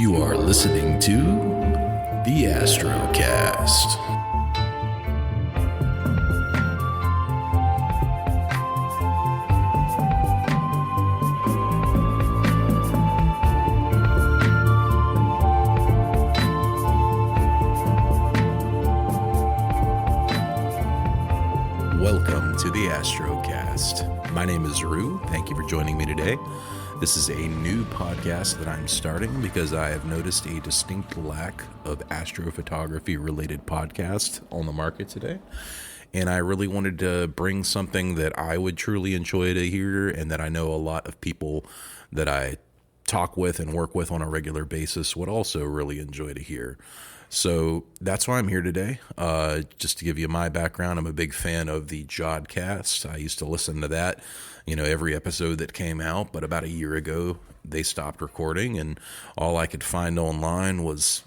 You are listening to the Astrocast. Welcome to the Astrocast. My name is Rue. Thank you for joining me today. This is a new podcast that I'm starting because I have noticed a distinct lack of astrophotography related podcasts on the market today. And I really wanted to bring something that I would truly enjoy to hear and that I know a lot of people that I talk with and work with on a regular basis would also really enjoy to hear. So that's why I'm here today. Just to give you my background, I'm a big fan of the Jodcast. I used to listen to that, every episode that came out, but about a year ago, they stopped recording, and all I could find online was,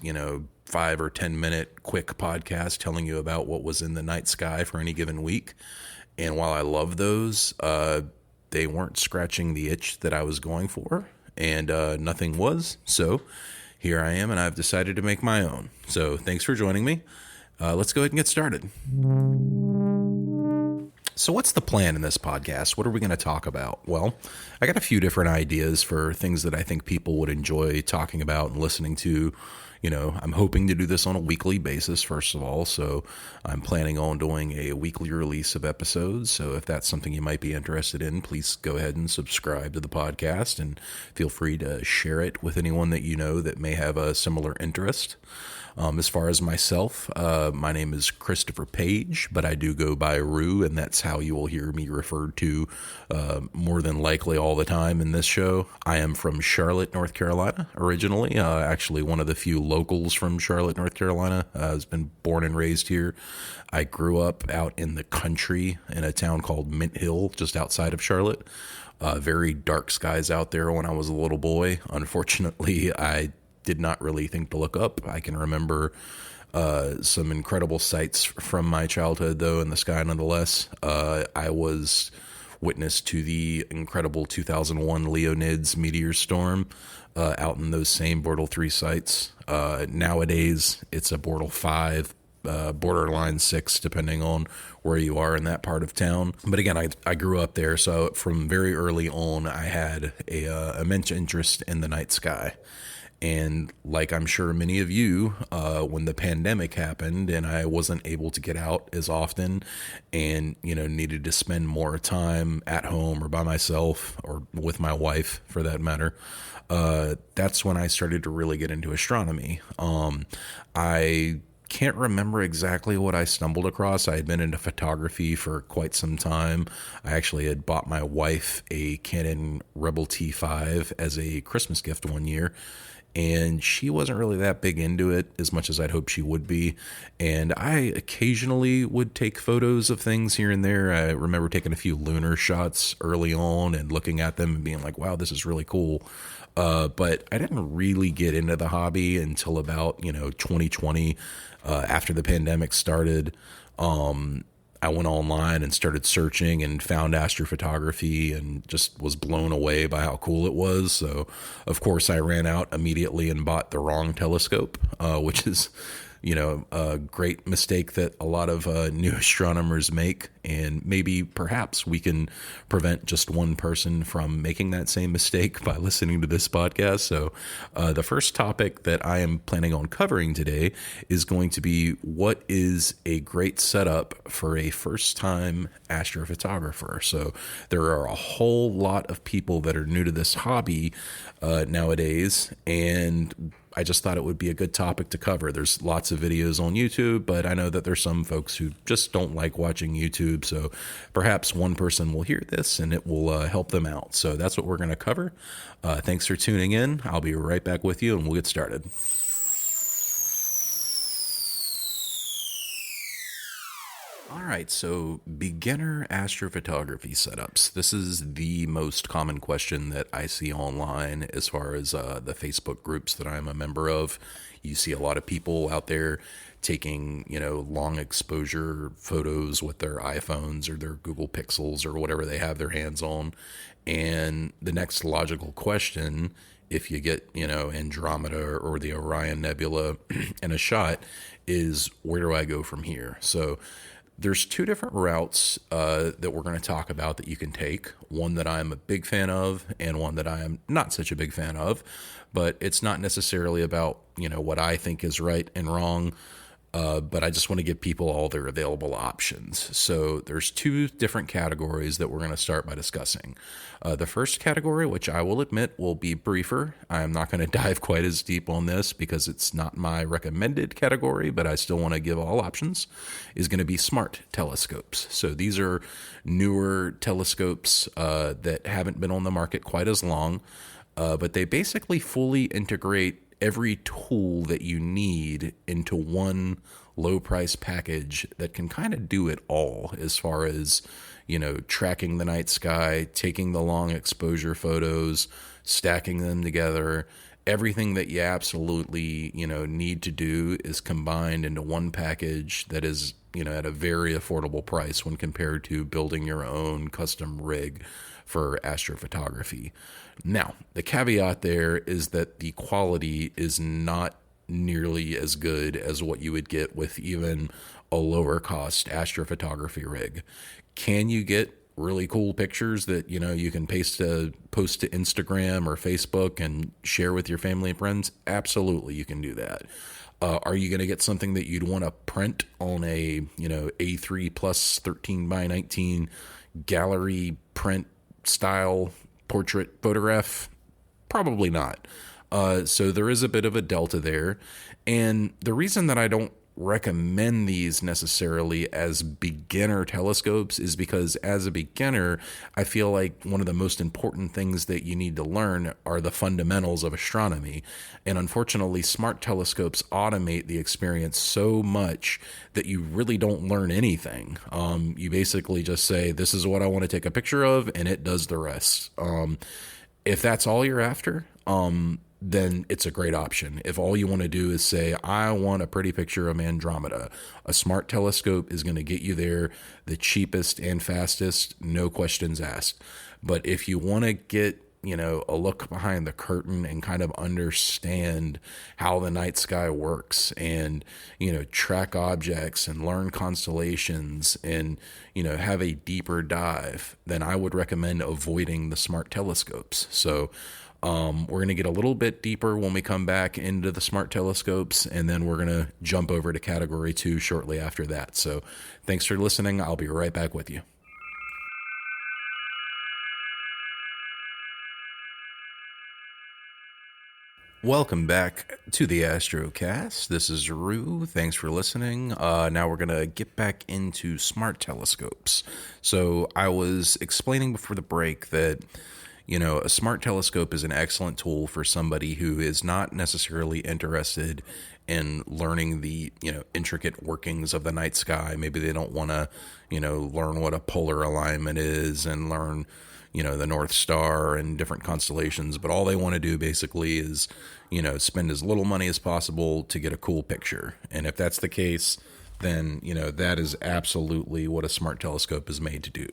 5 or 10 minute quick podcast telling you about what was in the night sky for any given week. And while I love those, they weren't scratching the itch that I was going for, and nothing was. So here I am, and I've decided to make my own. So thanks for joining me. Let's go ahead and get started. So what's the plan in this podcast? What are we going to talk about? Well, I got a few different ideas for things that I think people would enjoy talking about and listening to. I'm hoping to do this on a weekly basis, first of all. So I'm planning on doing a weekly release of episodes. So if that's something you might be interested in, please go ahead and subscribe to the podcast and feel free to share it with anyone that you know that may have a similar interest. As far as myself, my name is Christopher Page, but I do go by Rue, and that's how you will hear me referred to more than likely all the time in this show. I am from Charlotte, North Carolina, originally. Actually, one of the few locals from Charlotte, North Carolina. I've been born and raised here. I grew up out in the country in a town called Mint Hill, just outside of Charlotte. Very dark skies out there when I was a little boy. Unfortunately, I did not really think to look up. I can remember some incredible sights from my childhood, though, in the sky nonetheless. I was witness to the incredible 2001 Leonids meteor storm out in those same Bortle 3 sites. Nowadays, it's a Bortle 5, borderline 6, depending on where you are in that part of town. But again, I grew up there, so from very early on, I had a immense interest in the night sky. And like I'm sure many of you, when the pandemic happened and I wasn't able to get out as often and, needed to spend more time at home or by myself or with my wife for that matter, that's when I started to really get into astronomy. I can't remember exactly what I stumbled across. I had been into photography for quite some time. I actually had bought my wife a Canon Rebel T5 as a Christmas gift one year. And she wasn't really that big into it as much as I'd hoped she would be. And I occasionally would take photos of things here and there. I remember taking a few lunar shots early on and looking at them and being like, wow, this is really cool. But I didn't really get into the hobby until about, 2020, after the pandemic started. I went online and started searching and found astrophotography and just was blown away by how cool it was. So, of course, I ran out immediately and bought the wrong telescope, which is, a great mistake that a lot of new astronomers make. And maybe perhaps we can prevent just one person from making that same mistake by listening to this podcast. So the first topic that I am planning on covering today is going to be what is a great setup for a first-time astrophotographer. So there are a whole lot of people that are new to this hobby nowadays, and I just thought it would be a good topic to cover. There's lots of videos on YouTube, but I know that there's some folks who just don't like watching YouTube. So perhaps one person will hear this and it will help them out. So that's what we're going to cover. Thanks for tuning in. I'll be right back with you and we'll get started. All right, so beginner astrophotography setups. This is the most common question that I see online as far as the Facebook groups that I'm a member of. You see a lot of people out there taking, long exposure photos with their iPhones or their Google Pixels or whatever they have their hands on. And the next logical question if you get, Andromeda or the Orion Nebula in a shot, is where do I go from here? So there's two different routes that we're going to talk about that you can take. One that I'm a big fan of, and one that I am not such a big fan of. But it's not necessarily about what I think is right and wrong. But I just want to give people all their available options. So there's two different categories that we're going to start by discussing. The first category, which I will admit will be briefer. I'm not going to dive quite as deep on this because it's not my recommended category, but I still want to give all options, is going to be smart telescopes. So these are newer telescopes that haven't been on the market quite as long, but they basically fully integrate every tool that you need into one low price package that can kind of do it all as far as, tracking the night sky, taking the long exposure photos, stacking them together. Everything that you absolutely, need to do is combined into one package that is, at a very affordable price when compared to building your own custom rig for astrophotography. Now, the caveat there is that the quality is not nearly as good as what you would get with even a lower cost astrophotography rig. Can you get really cool pictures that you can post to Instagram or Facebook and share with your family and friends? Absolutely, you can do that. Are you going to get something that you'd want to print on a A3 plus 13 by 19 gallery print style portrait photograph? Probably not. So there is a bit of a delta there. And the reason that I don't recommend these necessarily as beginner telescopes is because as a beginner, I feel like one of the most important things that you need to learn are the fundamentals of astronomy. And unfortunately, smart telescopes automate the experience so much that you really don't learn anything. You basically just say, this is what I want to take a picture of, and it does the rest. If that's all you're after, then it's a great option. If all you want to do is say, I want a pretty picture of Andromeda, a smart telescope is going to get you there the cheapest and fastest, no questions asked. But if you want to get, a look behind the curtain and kind of understand how the night sky works and, track objects and learn constellations and, have a deeper dive, then I would recommend avoiding the smart telescopes. So, we're going to get a little bit deeper when we come back into the smart telescopes, and then we're going to jump over to category 2 shortly after that. So thanks for listening. I'll be right back with you. Welcome back to the Astrocast. This is Rue. Thanks for listening. Now we're going to get back into smart telescopes. So I was explaining before the break that a smart telescope is an excellent tool for somebody who is not necessarily interested in learning the, intricate workings of the night sky. Maybe they don't want to, learn what a polar alignment is and learn, the North Star and different constellations. But all they want to do basically is, spend as little money as possible to get a cool picture. And if that's the case, then, that is absolutely what a smart telescope is made to do.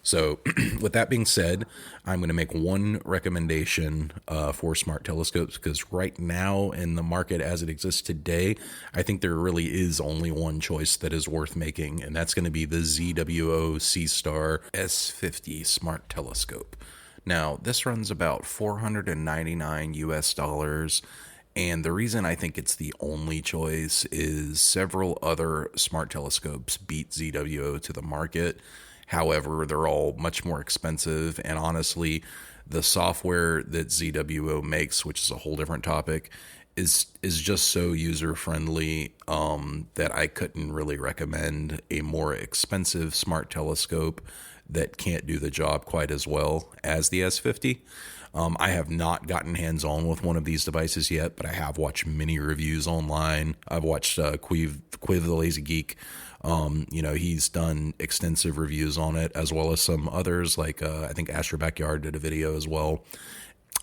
So with that being said, I'm going to make one recommendation for smart telescopes, because right now in the market as it exists today, I think there really is only one choice that is worth making, and that's going to be the ZWO C-Star S50 smart telescope. Now, this runs about $499 US. And the reason I think it's the only choice is several other smart telescopes beat ZWO to the market. However, they're all much more expensive, and honestly, the software that ZWO makes, which is a whole different topic, is just so user friendly that I couldn't really recommend a more expensive smart telescope that can't do the job quite as well as the S50. I have not gotten hands-on with one of these devices yet, but I have watched many reviews online. I've watched Quiv the Lazy Geek. He's done extensive reviews on it, as well as some others, like I think Astro Backyard did a video as well.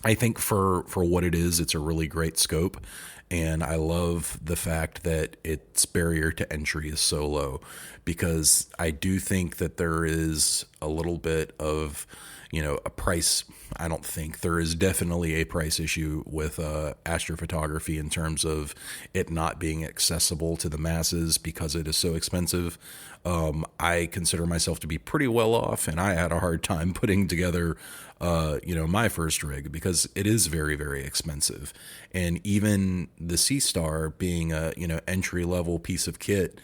I think for what it is, it's a really great scope, and I love the fact that its barrier to entry is so low, because I do think that there is a little bit of a price. I don't think there is definitely a price issue with astrophotography in terms of it not being accessible to the masses because it is so expensive. I consider myself to be pretty well off, and I had a hard time putting together, my first rig because it is very, very expensive. And even the Sea Star being a, entry level piece of kit,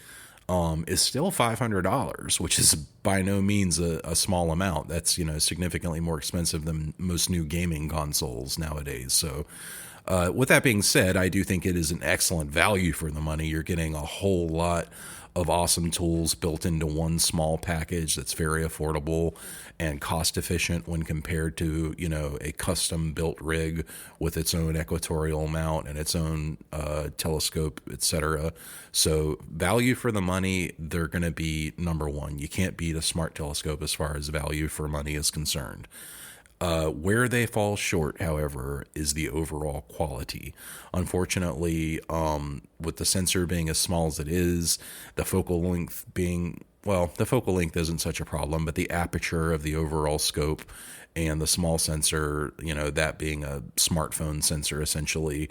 is still $500, which is by no means a small amount. That's, significantly more expensive than most new gaming consoles nowadays. So, with that being said, I do think it is an excellent value for the money. You're getting a whole lot of awesome tools built into one small package that's very affordable and cost efficient when compared to, a custom built rig with its own equatorial mount and its own telescope, etc. So value for the money, they're going to be number one. You can't beat a smart telescope as far as value for money is concerned. Where they fall short, however, is the overall quality. Unfortunately, with the sensor being as small as it is, the focal length being, well, the focal length isn't such a problem, but the aperture of the overall scope and the small sensor, that being a smartphone sensor essentially,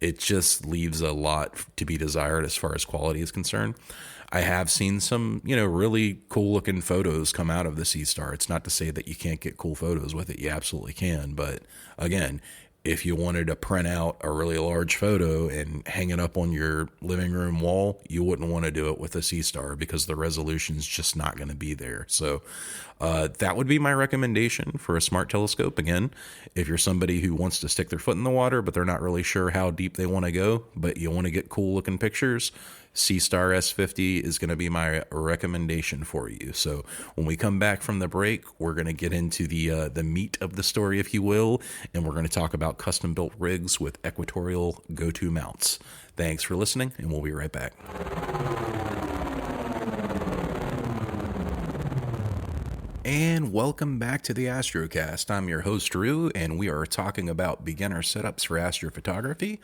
it just leaves a lot to be desired as far as quality is concerned. I have seen some, really cool looking photos come out of the Sea Star. It's not to say that you can't get cool photos with it. You absolutely can. But again, if you wanted to print out a really large photo and hang it up on your living room wall, you wouldn't want to do it with a Sea Star because the resolution's just not going to be there. So that would be my recommendation for a smart telescope. Again, if you're somebody who wants to stick their foot in the water, but they're not really sure how deep they want to go, but you want to get cool looking pictures, Sea Star S50 is going to be my recommendation for you. So when we come back from the break, we're going to get into the meat of the story, if you will, and we're going to talk about custom built rigs with equatorial go-to mounts. Thanks for listening, and we'll be right back. And welcome back to the Astrocast. I'm your host, Drew, and we are talking about beginner setups for astrophotography.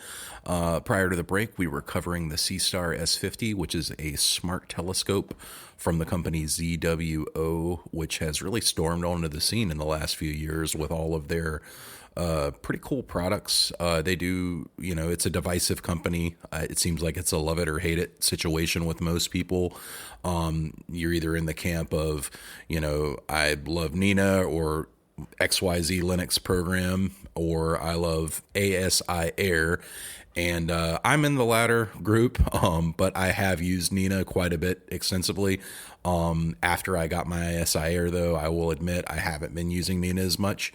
Prior to the break, we were covering the Sea Star S50, which is a smart telescope from the company ZWO, which has really stormed onto the scene in the last few years with all of their pretty cool products. They do, it's a divisive company. It seems like it's a love it or hate it situation with most people. You're either in the camp of, I love Nina or XYZ Linux program, or I love ASI Air. And I'm in the latter group, but I have used Nina quite a bit extensively. After I got my ASI Air, though, I will admit I haven't been using Nina as much.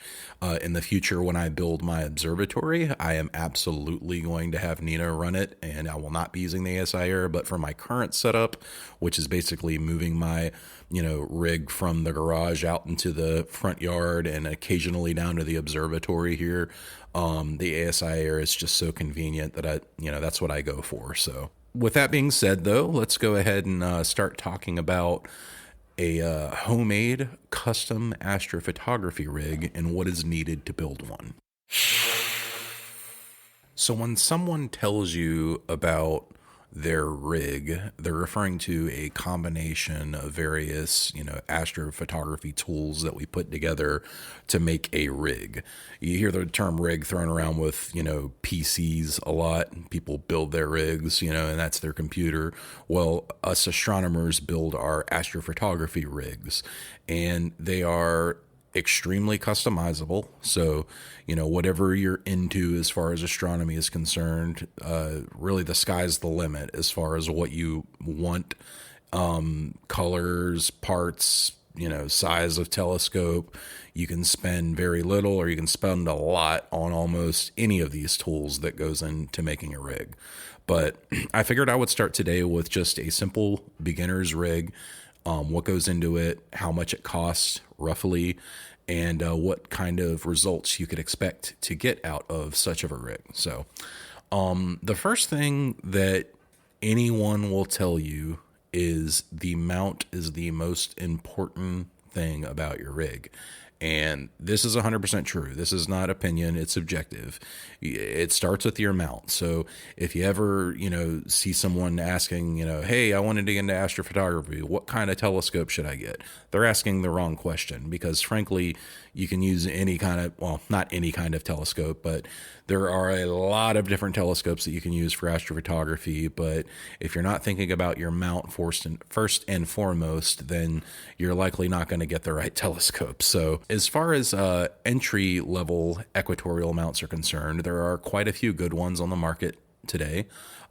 In the future, when I build my observatory, I am absolutely going to have Nina run it, and I will not be using the ASI Air. But for my current setup, which is basically moving my rig from the garage out into the front yard and occasionally down to the observatory here, the ASI Air is just so convenient that that's what I go for. So with that being said, though, let's go ahead and start talking about a homemade custom astrophotography rig and what is needed to build one. So when someone tells you about their rig, they're referring to a combination of various, astrophotography tools that we put together to make a rig. You hear the term rig thrown around with, PCs a lot. People build their rigs, and that's their computer. Well, us astronomers build our astrophotography rigs, and they are extremely customizable. So, whatever you're into as far as astronomy is concerned, really the sky's the limit as far as what you want, colors, parts, size of telescope. You can spend very little or you can spend a lot on almost any of these tools that goes into making a rig. But I figured I would start today with just a simple beginner's rig, what goes into it, how much it costs roughly, and what kind of results you could expect to get out of such of a rig. So the first thing that anyone will tell you is the mount is the most important thing about your rig. And this is 100% true. This is not opinion, it's subjective. It starts with your mount. So if you ever, see someone asking, hey, I wanted to get into astrophotography, what kind of telescope should I get? They're asking the wrong question, because frankly, you can use any kind of, well, not any kind of telescope, but there are a lot of different telescopes that you can use for astrophotography. But if you're not thinking about your mount first and foremost, then you're likely not going to get the right telescope. So as far as entry level equatorial mounts are concerned, there are quite a few good ones on the market today.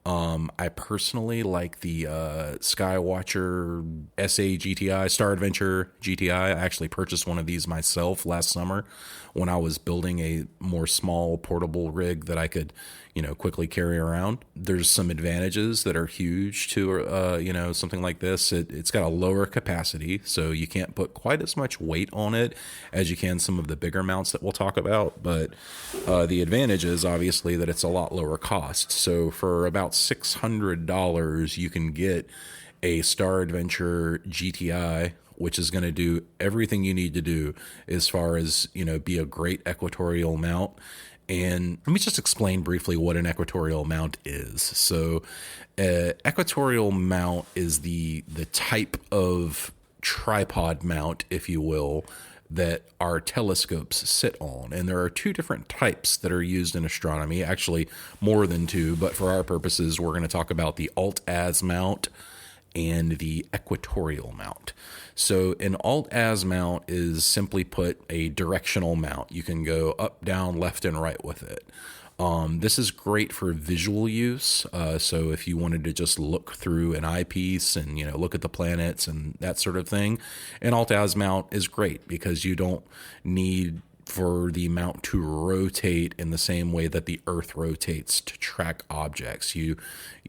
I personally like the Skywatcher SA GTI, Star Adventure GTI. I actually purchased one of these myself last summer when I was building a more small portable rig that I could, quickly carry around. There's some advantages that are huge to, something like this. It's got a lower capacity, so you can't put quite as much weight on it as you can some of the bigger mounts that we'll talk about. But the advantage is obviously that it's a lot lower cost. So for about $600, you can get a Star Adventure GTI, which is going to do everything you need to do as far as, be a great equatorial mount. And let me just explain briefly what an equatorial mount is. So equatorial mount is the type of tripod mount, if you will, that our telescopes sit on. And there are two different types that are used in astronomy, actually more than two, but for our purposes, we're going to talk about the alt-az mount and the equatorial mount. So an alt-az mount is, simply put, a directional mount. You can go up, down, left, and right with it. This is great for visual use. So if you wanted to just look through an eyepiece and, look at the planets and that sort of thing, an alt-az mount is great because you don't need for the mount to rotate in the same way that the Earth rotates to track objects. You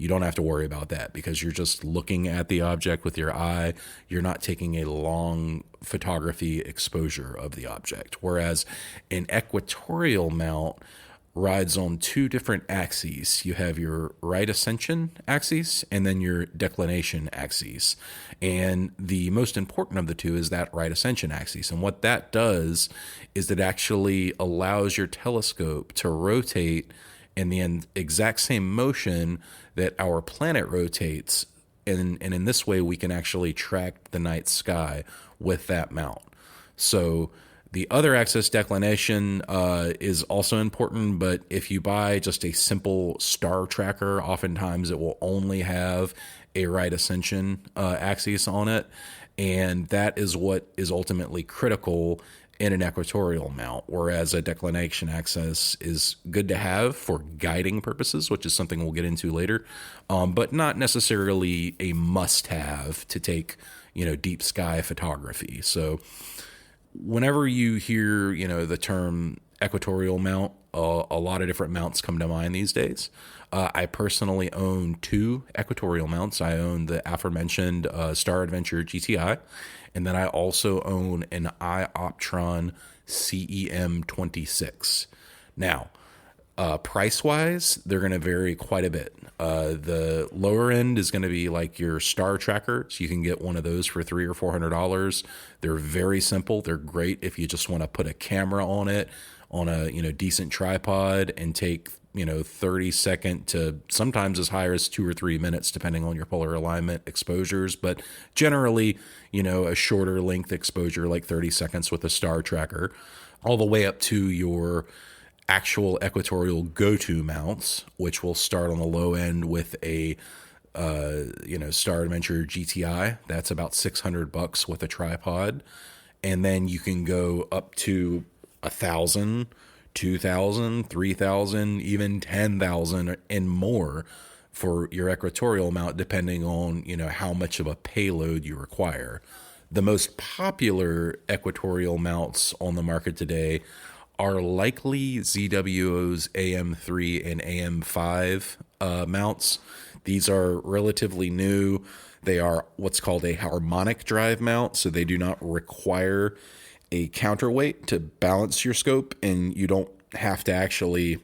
don't have to worry about that because you're just looking at the object with your eye. You're not taking a long photography exposure of the object. Whereas an equatorial mount rides on two different axes. You have your right ascension axis and then your declination axis. And the most important of the two is that right ascension axis. And what that does is it actually allows your telescope to rotate in the exact same motion that our planet rotates. And in this way, we can actually track the night sky with that mount. So the other axis, declination, is also important, but if you buy just a simple star tracker, oftentimes it will only have a right ascension axis on it, and that is what is ultimately critical in an equatorial mount, whereas a declination axis is good to have for guiding purposes, which is something we'll get into later, but not necessarily a must-have to take, deep sky photography. So whenever you hear, the term equatorial mount, a lot of different mounts come to mind these days. I personally own two equatorial mounts. I own the aforementioned Star Adventure GTI, and then I also own an iOptron CEM26. Now, price-wise, they're going to vary quite a bit. The lower end is going to be like your star tracker. So you can get one of those for $300 or $400. They're very simple. They're great if you just want to put a camera on it on a decent tripod and take 30-second to sometimes as high as 2 or 3 minutes, depending on your polar alignment exposures. But generally, a shorter length exposure, like 30 seconds with a star tracker, all the way up to your actual equatorial go-to mounts, which will start on the low end with a Star Adventure GTI. That's about $600 with a tripod, and then you can go up to 1,000, 2,000, 3,000, even 10,000 and more for your equatorial mount, depending on how much of a payload you require. The most popular equatorial mounts on the market today are likely ZWO's AM3 and AM5 mounts. These are relatively new. They are what's called a harmonic drive mount, so they do not require a counterweight to balance your scope, and you don't have to actually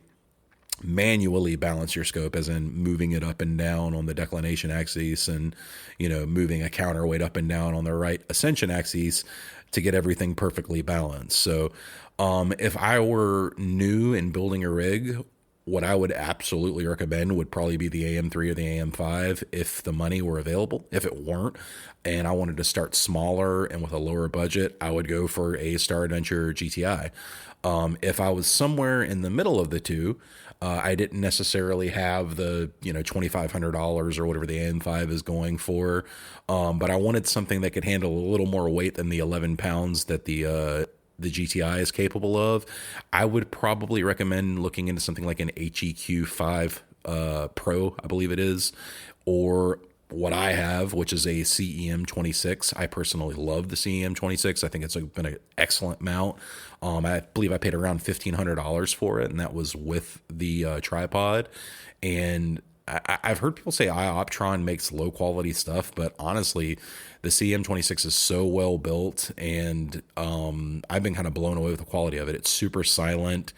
manually balance your scope, as in moving it up and down on the declination axis, and moving a counterweight up and down on the right ascension axis to get everything perfectly balanced. So if I were new in building a rig, what I would absolutely recommend would probably be the AM3 or the AM5 if the money were available. If it weren't, and I wanted to start smaller and with a lower budget, I would go for a Star Adventure GTI. If I was somewhere in the middle of the two, I didn't necessarily have the $2,500 or whatever the AM5 is going for, but I wanted something that could handle a little more weight than the 11 pounds that the GTI is capable of. I would probably recommend looking into something like an HEQ5 Pro, I believe it is, or what I have, which is a CEM26. I personally love the CEM26. I think it's been an excellent mount. I believe I paid around $1,500 for it, and that was with the tripod. And I've heard people say Ioptron makes low quality stuff, but honestly, the CM26 is so well built, and I've been kind of blown away with the quality of it. It's super silent.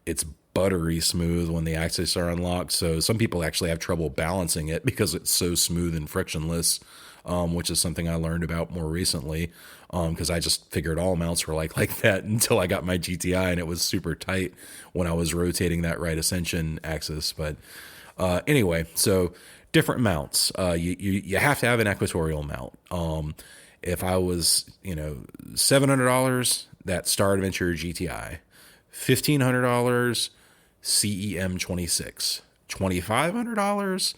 It's buttery smooth when the axes are unlocked. So some people actually have trouble balancing it because it's so smooth and frictionless, which is something I learned about more recently, because I just figured all mounts were like that until I got my GTI, and it was super tight when I was rotating that right ascension axis. But anyway, so different mounts. You have to have an equatorial mount. If I was, $700, that Star Adventure GTI, $1,500 CEM26, $2,500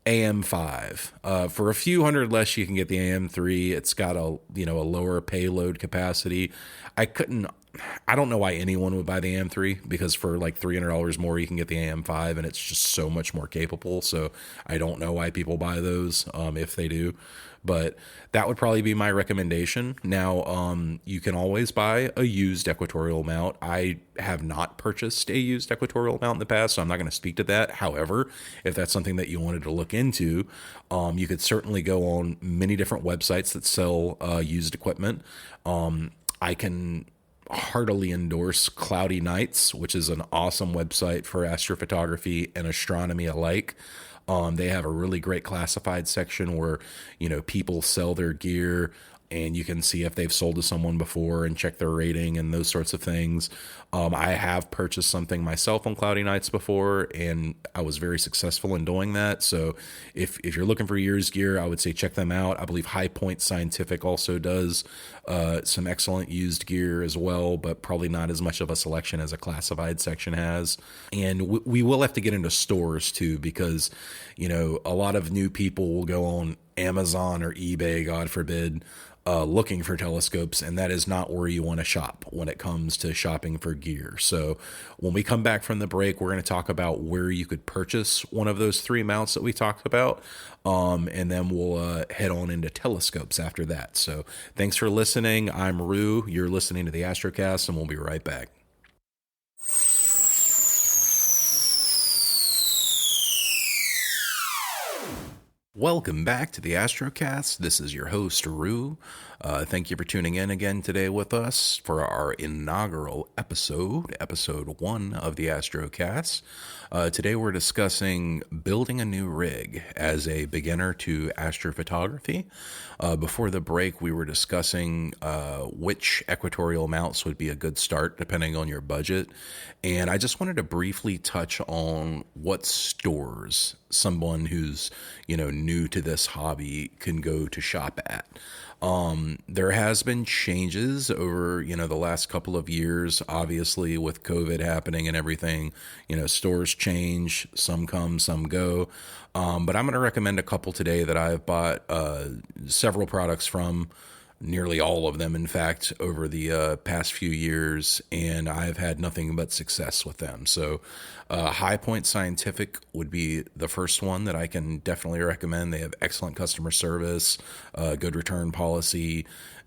AM5. For a few hundred less, you can get the AM3. It's got a lower payload capacity. I don't know why anyone would buy the AM3, because for like $300 more, you can get the AM5, and it's just so much more capable. So I don't know why people buy those, if they do. But that would probably be my recommendation. Now, you can always buy a used equatorial mount. I have not purchased a used equatorial mount in the past, so I'm not going to speak to that. However, if that's something that you wanted to look into, you could certainly go on many different websites that sell used equipment. I can heartily endorse Cloudy Nights, which is an awesome website for astrophotography and astronomy alike. They have a really great classified section where, people sell their gear, and you can see if they've sold to someone before and check their rating and those sorts of things. I have purchased something myself on Cloudy Nights before, and I was very successful in doing that. So if you're looking for used gear, I would say check them out. I believe High Point Scientific also does some excellent used gear as well, but probably not as much of a selection as a classified section has. And we will have to get into stores too, because, a lot of new people will go on Amazon or eBay, God forbid, looking for telescopes, and that is not where you want to shop when it comes to shopping for gear. So when we come back from the break, we're going to talk about where you could purchase one of those three mounts that we talked about, and then we'll head on into telescopes after that. So thanks for listening. I'm Rue. You're listening to the Astrocast, and we'll be right back. Welcome back to the Astrocast. This is your host, Rue. Thank you for tuning in again today with us for our inaugural episode 1 of the Astrocast. Today we're discussing building a new rig as a beginner to astrophotography. Before the break, we were discussing which equatorial mounts would be a good start depending on your budget. And I just wanted to briefly touch on what stores someone who's, new to this hobby can go to shop at. There has been changes over, the last couple of years, obviously with COVID happening and everything, stores change, some come, some go. But I'm going to recommend a couple today that I've bought, several products from, nearly all of them, in fact, over the past few years, and I've had nothing but success with them. So High Point Scientific would be the first one that I can definitely recommend. They have excellent customer service, good return policy.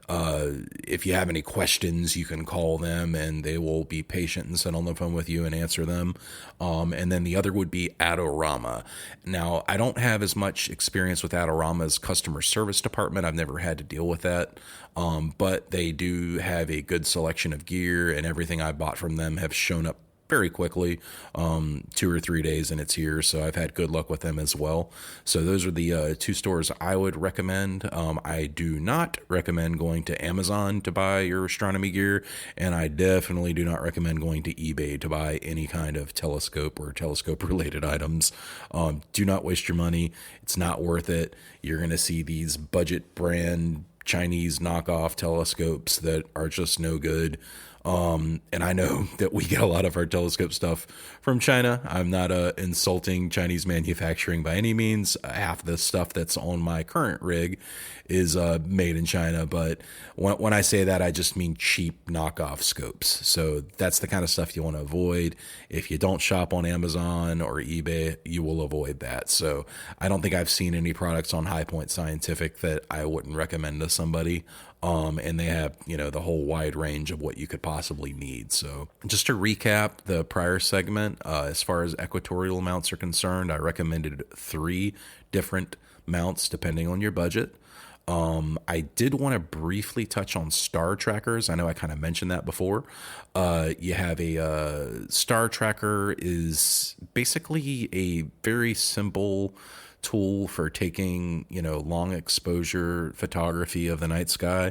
If you have any questions, you can call them and they will be patient and sit on the phone with you and answer them. And then the other would be Adorama. Now, I don't have as much experience with Adorama's customer service department. I've never had to deal with that. But they do have a good selection of gear, and everything I bought from them have shown up very quickly, 2 or 3 days, and it's here. So I've had good luck with them as well. So those are the two stores I would recommend. I do not recommend going to Amazon to buy your astronomy gear, and I definitely do not recommend going to eBay to buy any kind of telescope or telescope related items. Do not waste your money. It's not worth it. You're going to see these budget brand Chinese knockoff telescopes that are just no good. And I know that we get a lot of our telescope stuff from China. I'm not insulting Chinese manufacturing by any means. Half the stuff that's on my current rig is made in China. But when I say that, I just mean cheap knockoff scopes. So that's the kind of stuff you want to avoid. If you don't shop on Amazon or eBay, you will avoid that. So I don't think I've seen any products on High Point Scientific that I wouldn't recommend to somebody. And they have, the whole wide range of what you could possibly need. So just to recap the prior segment, as far as equatorial mounts are concerned, I recommended 3 different mounts depending on your budget. I did want to briefly touch on star trackers. I know I kind of mentioned that before. You have a star tracker is basically a very simple tool for taking, long exposure photography of the night sky.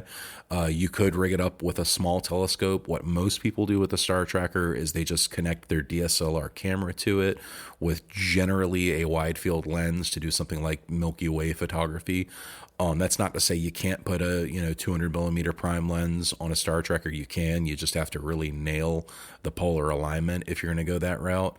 You could rig it up with a small telescope. What most people do with the star tracker is they just connect their DSLR camera to it with generally a wide field lens to do something like Milky Way photography. That's not to say you can't put a 200 millimeter prime lens on a star tracker. You can. You just have to really nail the polar alignment if you're going to go that route.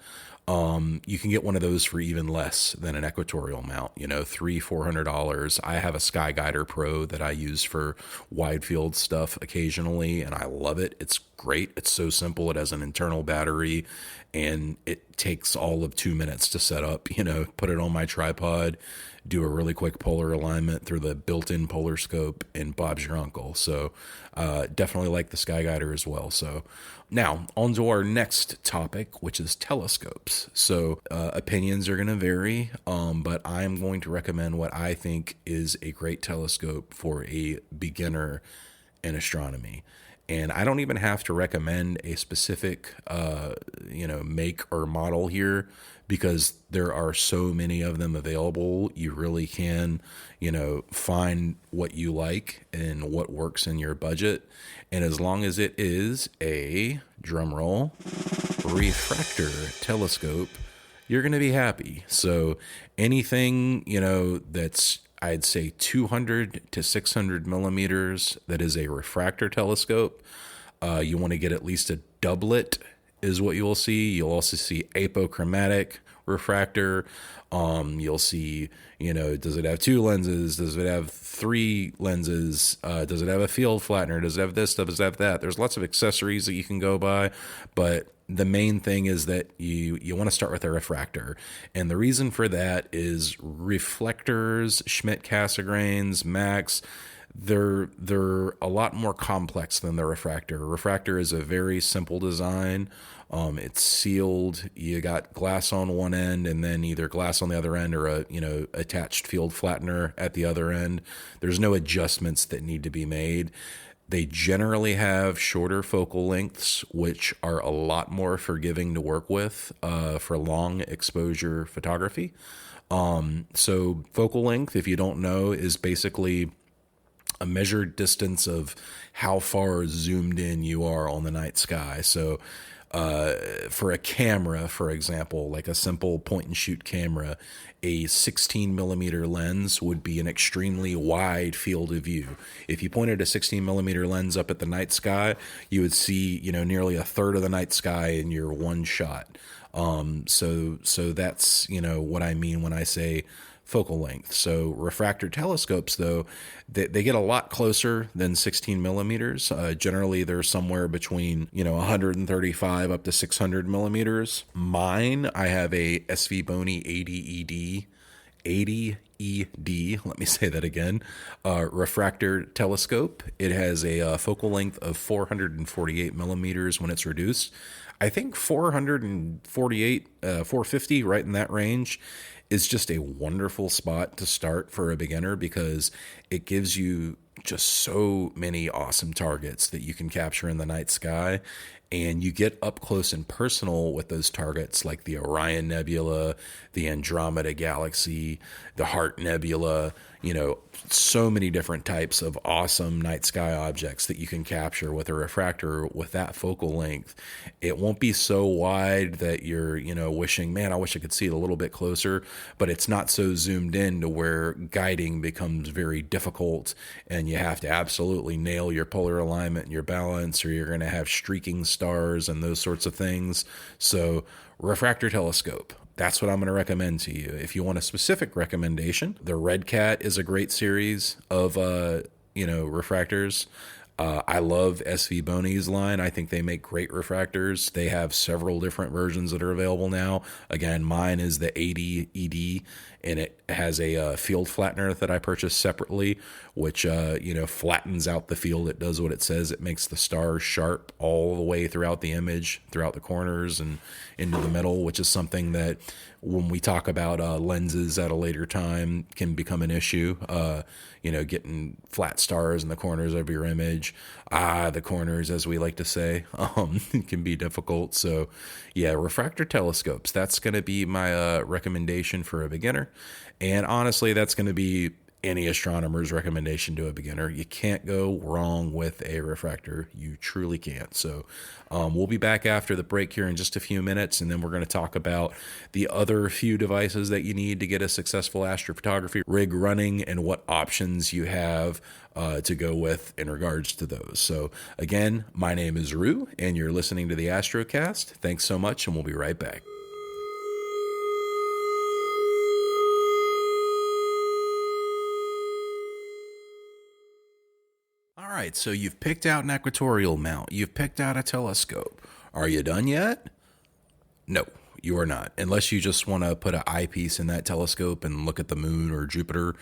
You can get one of those for even less than an equatorial mount, $300-$400. I have a Sky Guider Pro that I use for wide field stuff occasionally, and I love it. It's great. It's so simple. It has an internal battery, and it takes all of 2 minutes to set up, put it on my tripod, do a really quick polar alignment through the built-in polar scope, and Bob's your uncle. So definitely like the Sky Guider as well. So now on to our next topic, which is telescopes. So opinions are going to vary, but I'm going to recommend what I think is a great telescope for a beginner in astronomy. And I don't even have to recommend a specific, make or model here, because there are so many of them available. You really can, find what you like and what works in your budget. And as long as it is a, drum roll, refractor telescope, you're going to be happy. So anything, that's, I'd say 200 to 600 millimeters, that is a refractor telescope. You want to get at least a doublet is what you will see. You'll also see apochromatic refractor. You'll see, does it have 2 lenses? Does it have 3 lenses? Does it have a field flattener? Does it have this? Does it have that? There's lots of accessories that you can go by, but the main thing is that you want to start with a refractor. And the reason for that is reflectors, Schmidt-Cassegrains, Max, they're a lot more complex than the refractor. Refractor is a very simple design. It's sealed. You got glass on one end and then either glass on the other end or a attached field flattener at the other end. There's no adjustments that need to be made. They generally have shorter focal lengths, which are a lot more forgiving to work with for long exposure photography. So focal length, if you don't know, is basically a measured distance of how far zoomed in you are on the night sky. So for a camera, for example, like a simple point and shoot camera, a 16 millimeter lens would be an extremely wide field of view. If you pointed a 16 millimeter lens up at the night sky, you would see, nearly a third of the night sky in your one shot. So that's, what I mean when I say focal length. So refractor telescopes, though, they get a lot closer than 16 millimeters. Generally, they're somewhere between, 135 up to 600 millimeters. Mine, I have a SV Bony 80 ED, let me say that again, refractor telescope. It has a focal length of 448 millimeters when it's reduced. I think 448, 450, right in that range, is just a wonderful spot to start for a beginner because it gives you just so many awesome targets that you can capture in the night sky. and you get up close and personal with those targets like the Orion Nebula, the Andromeda Galaxy, the Heart Nebula, so many different types of awesome night sky objects that you can capture with a refractor with that focal length. It won't be so wide that you're, wishing, man, I wish I could see it a little bit closer, but it's not so zoomed in to where guiding becomes very difficult and you have to absolutely nail your polar alignment and your balance, or you're going to have streaking stars and those sorts of things. So, refractor telescope. That's what I'm going to recommend to you. If you want a specific recommendation, the Red Cat is a great series of, refractors. I love SV Boney's line. I think they make great refractors. They have several different versions that are available now. Again, mine is the 80 ED, and it has a field flattener that I purchased separately, which, flattens out the field. It does what it says. It makes the stars sharp all the way throughout the image, throughout the corners and into the middle, which is something that when we talk about lenses at a later time can become an issue. Getting flat stars in the corners of your image, the corners, as we like to say, can be difficult. So, yeah, refractor telescopes. That's going to be my recommendation for a beginner. And honestly, that's going to be any astronomer's recommendation to a beginner. You can't go wrong with a refractor. You truly can't. So we'll be back after the break here in just a few minutes, and then we're going to talk about the other few devices that you need to get a successful astrophotography rig running and what options you have to go with in regards to those. So again, my name is Rue, and you're listening to the Astrocast. Thanks so much, and we'll be right back. All right, so you've picked out an equatorial mount. You've picked out a telescope. Are you done yet? No, you are not. Unless you just want to put an eyepiece in that telescope and look at the moon or Jupiter,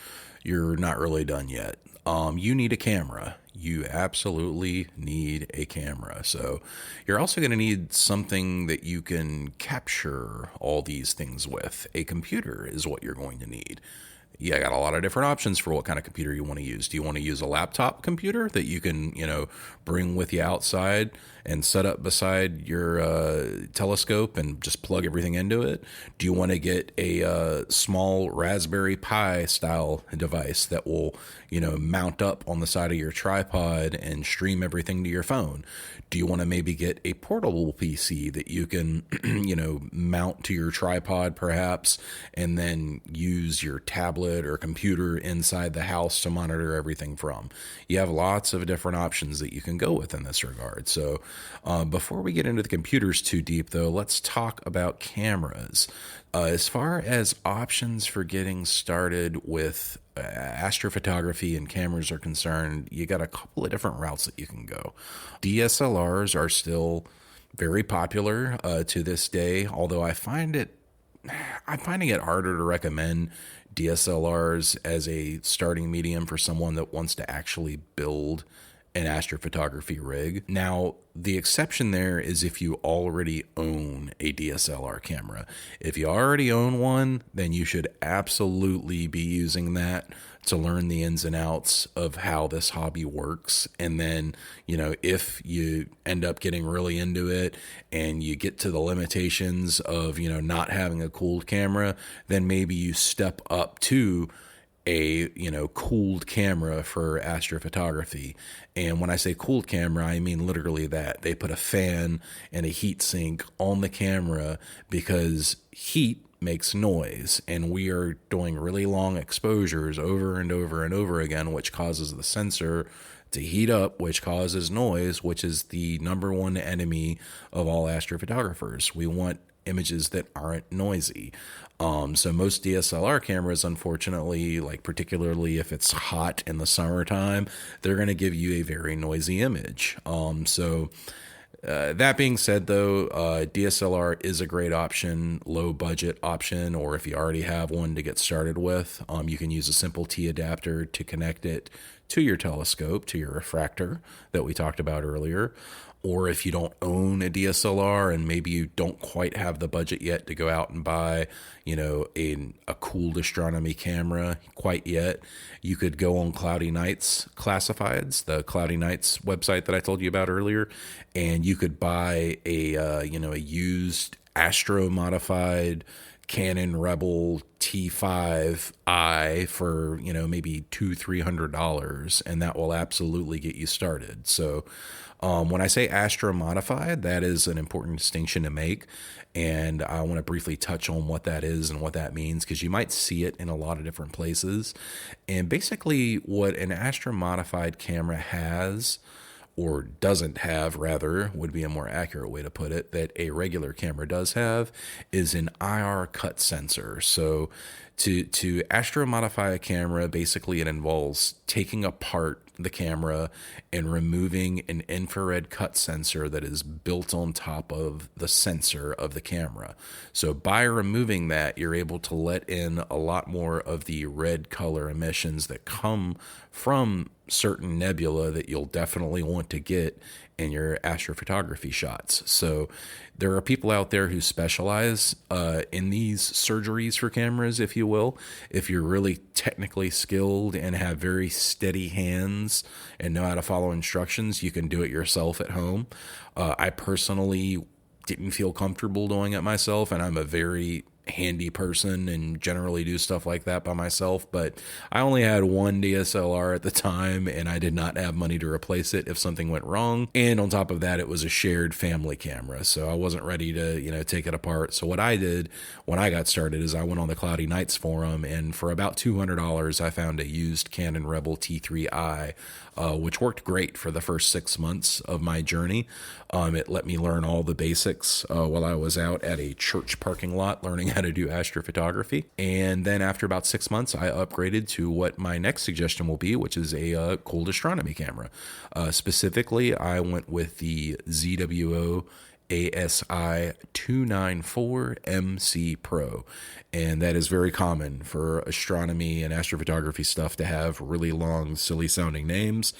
you're not really done yet. You need a camera. You absolutely need a camera. So you're also going to need something that you can capture all these things with. A computer is what you're going to need. Yeah, I got a lot of different options for what kind of computer you want to use. Do you want to use a laptop computer that you can, bring with you outside and set up beside your telescope and just plug everything into it? Do you want to get a small Raspberry Pi style device that will, mount up on the side of your tripod and stream everything to your phone? Do you want to maybe get a portable PC that you can, mount to your tripod perhaps, and then use your tablet or computer inside the house to monitor everything from? You have lots of different options that you can go with in this regard. So before we get into the computers too deep, though, let's talk about cameras. As far as options for getting started with astrophotography and cameras are concerned, you got a couple of different routes that you can go. DSLRs are still very popular to this day, although I'm finding it harder to recommend DSLRs as a starting medium for someone that wants to actually build an astrophotography rig. Now, the exception there is if you already own a DSLR camera. If you already own one, then you should absolutely be using that to learn the ins and outs of how this hobby works. And then, if you end up getting really into it and you get to the limitations of, not having a cooled camera, then maybe you step up to a cooled camera for astrophotography. And when I say cooled camera, I mean literally that. They put a fan and a heat sink on the camera because heat makes noise, and we are doing really long exposures over and over and over again, which causes the sensor to heat up, which causes noise, which is the number one enemy of all astrophotographers. We want images that aren't noisy. So most DSLR cameras, unfortunately, like particularly if it's hot in the summertime, they're going to give you a very noisy image. That being said, though, DSLR is a great option, low budget option, or if you already have one to get started with, you can use a simple T adapter to connect it to your telescope, to your refractor that we talked about earlier. or if you don't own a DSLR and maybe you don't quite have the budget yet to go out and buy, a cool astronomy camera quite yet, you could go on Cloudy Nights Classifieds, the Cloudy Nights website that I told you about earlier, and you could buy a used Astro modified Canon Rebel T5i for maybe $200-300, and that will absolutely get you started. So when I say Astro modified, that is an important distinction to make, and I want to briefly touch on what that is and what that means, because you might see it in a lot of different places. And basically what an Astro modified camera has, or doesn't have, rather, would be a more accurate way to put it, that a regular camera does have, is an IR cut sensor. So to Astro modify a camera, basically it involves taking apart the camera and removing an infrared cut sensor that is built on top of the sensor of the camera. So by removing that, you're able to let in a lot more of the red color emissions that come from certain nebula that you'll definitely want to get in your astrophotography shots. So there are people out there who specialize in these surgeries for cameras, if you will. If you're really technically skilled and have very steady hands and know how to follow instructions, you can do it yourself at home. I personally didn't feel comfortable doing it myself, and I'm a very handy person and generally do stuff like that by myself, but I only had one DSLR at the time and I did not have money to replace it if something went wrong. And on top of that, it was a shared family camera, so I wasn't ready to take it apart. So what I did when I got started is I went on the Cloudy Nights forum, and for about $200 I found a used Canon Rebel T3i, which worked great for the first 6 months of my journey. It let me learn all the basics while I was out at a church parking lot learning how to do astrophotography. And then after about 6 months, I upgraded to what my next suggestion will be, which is a cold astronomy camera. Specifically, I went with the ZWO ASI 294 MC Pro, and that is very common for astronomy and astrophotography stuff to have really long, silly sounding names.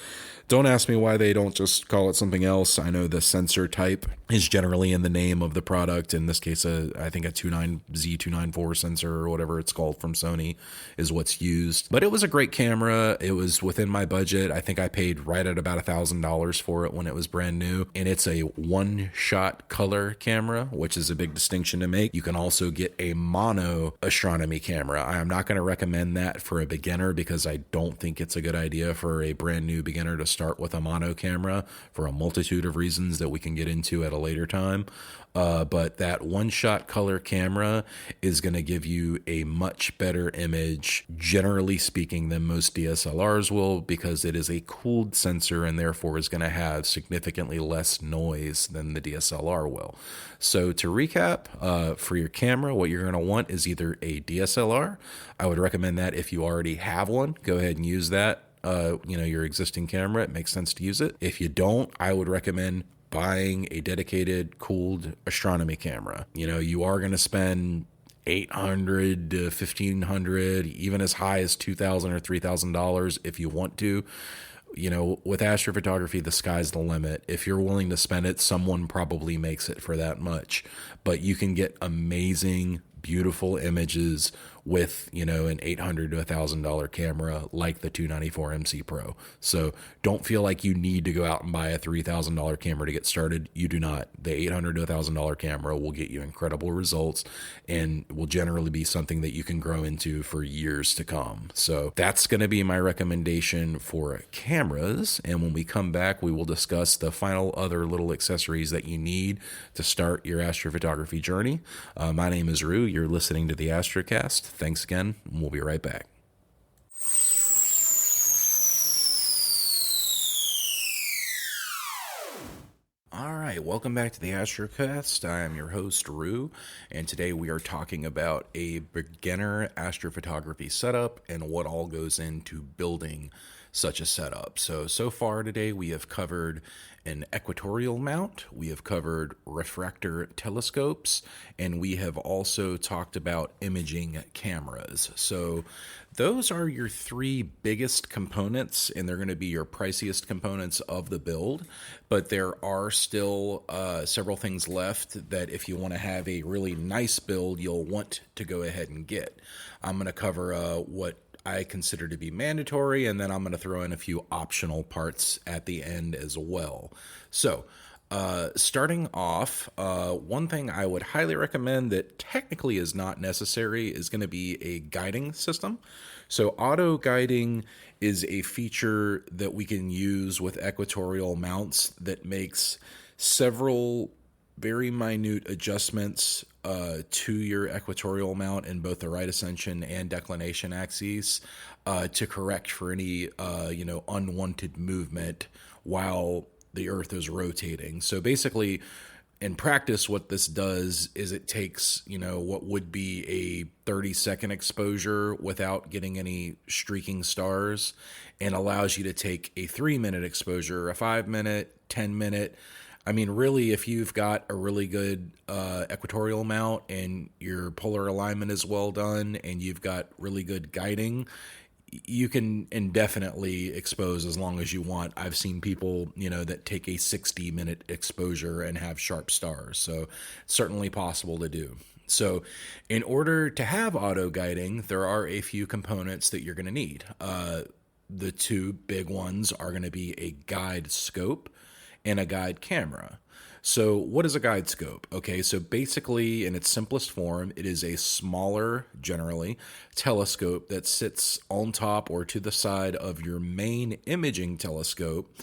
Don't ask me why they don't just call it something else. I know the sensor type is generally in the name of the product. In this case, I think a Z294 sensor or whatever it's called from Sony is what's used. But it was a great camera. It was within my budget. I think I paid right at about $1,000 for it when it was brand new. And it's a one-shot color camera, which is a big distinction to make. You can also get a mono astronomy camera. I am not going to recommend that for a beginner because I don't think it's a good idea for a brand new beginner to start with a mono camera for a multitude of reasons that we can get into at a later time. But that one-shot color camera is going to give you a much better image, generally speaking, than most DSLRs will, because it is a cooled sensor and therefore is going to have significantly less noise than the DSLR will. So to recap, for your camera, what you're going to want is either a DSLR. I would recommend that if you already have one, go ahead and use that. Your existing camera, it makes sense to use it. If you don't, I would recommend buying a dedicated cooled astronomy camera. You are going to spend $800 to $1,500, even as high as $2,000 or $3,000 if you want to. With astrophotography, the sky's the limit. If you're willing to spend it, someone probably makes it for that much. But you can get amazing, beautiful images with, an $800 to $1,000 camera like the 294 MC Pro. So don't feel like you need to go out and buy a $3,000 camera to get started. You do not. The $800 to $1,000 camera will get you incredible results and will generally be something that you can grow into for years to come. So that's going to be my recommendation for cameras. And when we come back, we will discuss the final other little accessories that you need to start your astrophotography journey. My name is Rue. You're listening to the Astrocast. Thanks again, and we'll be right back. All right, welcome back to the Astrocast. I am your host, Rue, and today we are talking about a beginner astrophotography setup and what all goes into building such a setup. So far today we have covered an equatorial mount, we have covered refractor telescopes, and we have also talked about imaging cameras. So those are your three biggest components, and they're going to be your priciest components of the build. But there are still several things left that if you want to have a really nice build, you'll want to go ahead and get. I'm going to cover what I consider to be mandatory, and then I'm going to throw in a few optional parts at the end as well. So, starting off, one thing I would highly recommend that technically is not necessary is going to be a guiding system. So, auto guiding is a feature that we can use with equatorial mounts that makes several very minute adjustments to your equatorial mount in both the right ascension and declination axes to correct for any unwanted movement while the Earth is rotating. So basically, in practice, what this does is it takes, what would be a 30-second exposure without getting any streaking stars and allows you to take a 3-minute exposure, a 5-minute, 10-minute. I mean, really, if you've got a really good equatorial mount and your polar alignment is well done and you've got really good guiding, you can indefinitely expose as long as you want. I've seen people, that take a 60-minute exposure and have sharp stars. So it's certainly possible to do. So in order to have auto guiding, there are a few components that you're going to need. The two big ones are going to be a guide scope and a guide camera. So what is a guide scope? Okay, so basically in its simplest form, it is a smaller, generally, telescope that sits on top or to the side of your main imaging telescope,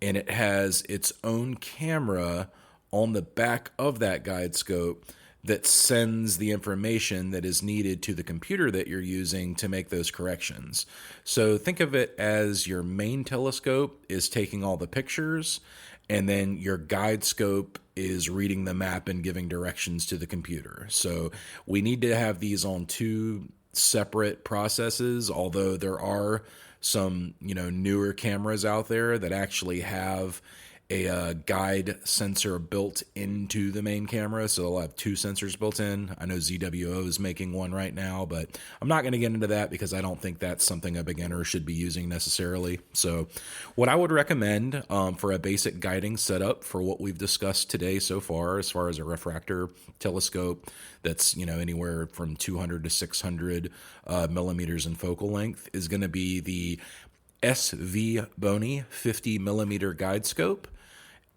and it has its own camera on the back of that guide scope that sends the information that is needed to the computer that you're using to make those corrections. So think of it as your main telescope is taking all the pictures, and then your guide scope is reading the map and giving directions to the computer. So we need to have these on two separate processes, although there are some, newer cameras out there that actually have a guide sensor built into the main camera, so they'll have two sensors built in. I know ZWO is making one right now, but I'm not going to get into that because I don't think that's something a beginner should be using necessarily. So what I would recommend for a basic guiding setup for what we've discussed today so far, as far as a refractor telescope that's anywhere from 200 to 600 millimeters in focal length, is going to be the SV Bony 50 millimeter guide scope,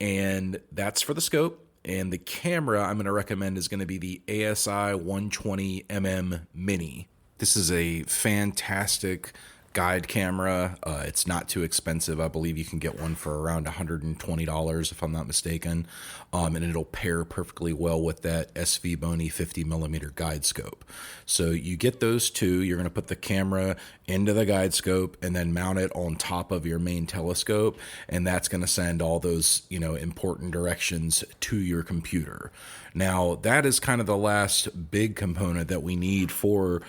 and that's for the scope. And the camera I'm going to recommend is going to be the ASI 120mm Mini. This is a fantastic guide camera. It's not too expensive. I believe you can get one for around $120 if I'm not mistaken, and it'll pair perfectly well with that SV Bony 50 millimeter guide scope. So you get those two. You're going to put the camera into the guide scope and then mount it on top of your main telescope, and that's going to send all those important directions to your computer. Now that is kind of the last big component that we need for